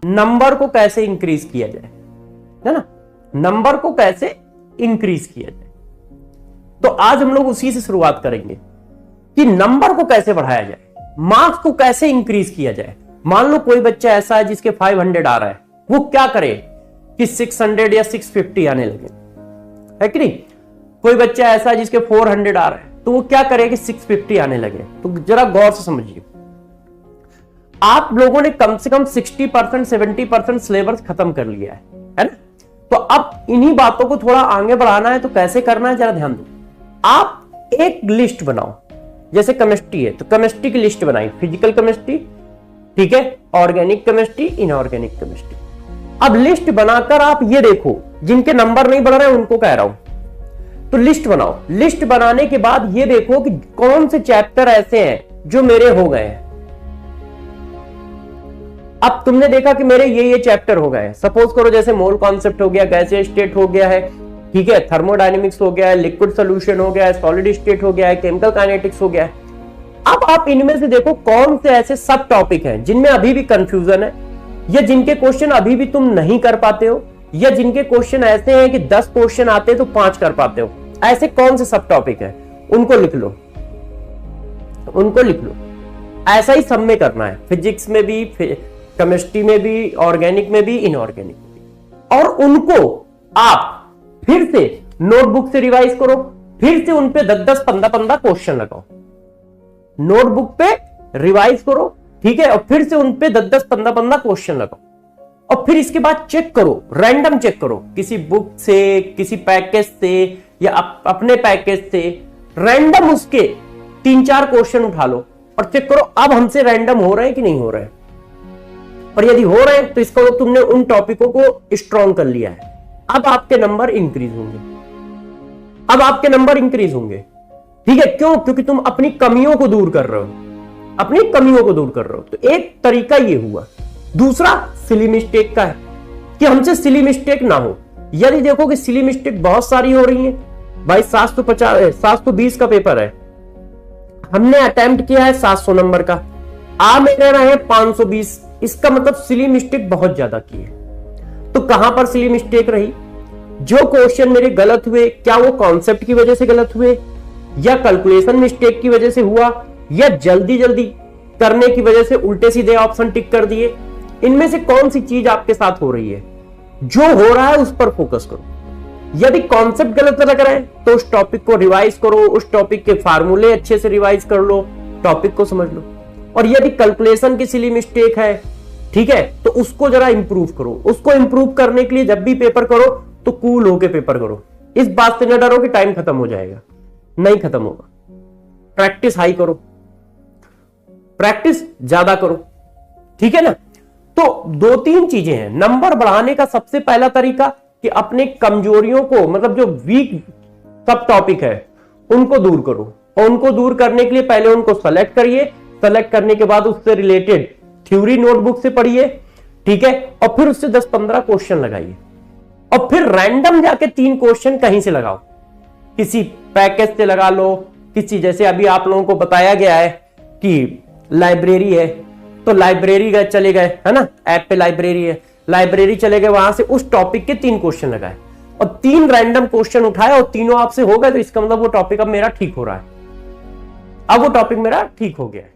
Number को कैसे increase किया जाए, है ना, नंबर को कैसे इंक्रीज किया जाए। तो आज हम लोग उसी से शुरुआत करेंगे कि नंबर को कैसे बढ़ाया जाए, मार्क्स को कैसे इंक्रीज किया जाए। मान लो कोई बच्चा ऐसा है जिसके 500 आ रहा है, वो क्या करे कि 600 या 650 आने लगे, है कि नहीं। कोई बच्चा ऐसा है जिसके 400 आ रहा है, तो वो क्या करे कि 650 आने लगे। तो जरा गौर से समझिए, आप लोगों ने कम से कम 60% 70% सिलेबस खत्म कर लिया है ना। तो अब इन्हीं बातों को थोड़ा आगे बढ़ाना है, तो कैसे करना है जरा ध्यान दो। आप एक लिस्ट बनाओ, जैसे केमिस्ट्री है तो केमिस्ट्री की लिस्ट बनाई, फिजिकल केमिस्ट्री, ठीक है, ऑर्गेनिक केमिस्ट्री, इनऑर्गेनिक केमिस्ट्री। अब लिस्ट बनाकर आप ये देखो, जिनके नंबर नहीं बढ़ रहे हैं उनको कह रहा हूं, तो लिस्ट बनाओ। लिस्ट बनाने के बाद ये देखो कि कौन से चैप्टर ऐसे हैं जो मेरे हो गए हैं। अब तुमने देखा कि मेरे ये चैप्टर हो गए, सपोज करो जैसे मोल कॉन्सेप्ट हो गया, गैसीय स्टेट हो गया है, ठीक है, थर्मोडायनेमिक्स हो गया है, लिक्विड सोल्यूशन हो गया है, सॉलिड स्टेट हो गया है, केमिकल काइनेटिक्स हो गया है। अब आप इनमें से देखो कौन से ऐसे सब टॉपिक हैं जिनमें अभी भी कंफ्यूजन है, या जिनके क्वेश्चन अभी भी तुम नहीं कर पाते हो, या जिनके क्वेश्चन ऐसे हैं कि 10 क्वेश्चन आते तो 5 कर पाते हो। ऐसे कौन से सब टॉपिक है, उनको लिख लो, उनको लिख लो। ऐसा ही सब में करना है, फिजिक्स में भी, केमिस्ट्री में भी, ऑर्गेनिक में भी, इनऑर्गेनिक में भी। और उनको आप फिर से नोटबुक से रिवाइज करो, फिर से उन पे 10-10, 15-15 क्वेश्चन लगाओ, नोटबुक पे रिवाइज करो, ठीक है, और फिर से उन पे 10-10, 15-15 क्वेश्चन लगाओ। और फिर इसके बाद चेक करो, रैंडम चेक करो, किसी बुक से, किसी पैकेज से, या अपने पैकेज से रैंडम उसके 3-4 क्वेश्चन उठा लो और चेक करो अब हमसे रैंडम हो रहे हैं कि नहीं हो रहे हैं। और यदि हो रहे हैं तो इसका मतलब तुमने उन टॉपिकों को स्ट्रॉन्ग कर लिया है। अब आपके नंबर इंक्रीज होंगे, अब आपके नंबर इंक्रीज होंगे, ठीक है। क्यों? क्योंकि तुम अपनी कमियों को दूर कर रहे हो, अपनी कमियों को दूर कर रहे हो। तो एक तरीका ये हुआ। दूसरा सिली मिस्टेक का है कि हमसे सिली मिस्टेक ना हो। यदि देखो कि सिली मिस्टेक बहुत सारी हो रही है, भाई 720 का पेपर है, हमने अटेम्प्ट किया है 700 नंबर का, आ मेरे रहे 520, इसका मतलब सिली मिस्टेक बहुत ज्यादा की है। तो कहां पर सिली मिस्टेक रही? जो क्वेश्चन मेरे गलत हुए, क्या वो कॉन्सेप्ट की वजह से गलत हुए, या कैलकुलेशन मिस्टेक की वजह से हुआ, या जल्दी जल्दी करने की वजह से उल्टे सीधे ऑप्शन टिक कर दिए? इनमें से कौन सी चीज आपके साथ हो रही है? जो हो रहा है उस पर फोकस करो। यदि कॉन्सेप्ट गलत लग रहा है तो उस टॉपिक को रिवाइज करो, उस टॉपिक के फार्मूले अच्छे से रिवाइज कर लो, टॉपिक को समझ लो। और यदि कैलकुलेशन की सिली मिस्टेक है, ठीक है, तो उसको जरा इंप्रूव करो। उसको इंप्रूव करने के लिए जब भी पेपर करो तो कूल होके पेपर करो। इस बात से न डरो कि टाइम खत्म हो जाएगा, नहीं खत्म होगा। प्रैक्टिस हाई करो, प्रैक्टिस ज्यादा करो, ठीक है ना। तो 2-3 चीजें हैं नंबर बढ़ाने का। सबसे पहला तरीका कि अपने कमजोरियों को, मतलब जो वीक सब टॉपिक है उनको दूर करो। और उनको दूर करने के लिए पहले उनको सेलेक्ट करिए, सेलेक्ट करने के बाद उससे रिलेटेड थ्योरी नोटबुक से पढ़िए, ठीक है, और फिर उससे 10-15 क्वेश्चन लगाइए। और फिर रैंडम जाके 3 क्वेश्चन कहीं से लगाओ, किसी पैकेज से लगा लो, किसी, जैसे अभी आप लोगों को बताया गया है कि लाइब्रेरी है तो लाइब्रेरी गए, चले गए, है ना, ऐप पे लाइब्रेरी है, लाइब्रेरी चले गए, वहां से उस टॉपिक के 3 क्वेश्चन लगाए और 3 रैंडम क्वेश्चन उठाए और तीनों आपसे हो गए, तो इसका मतलब वो टॉपिक अब मेरा ठीक हो रहा है, अब वो टॉपिक मेरा ठीक हो गया है।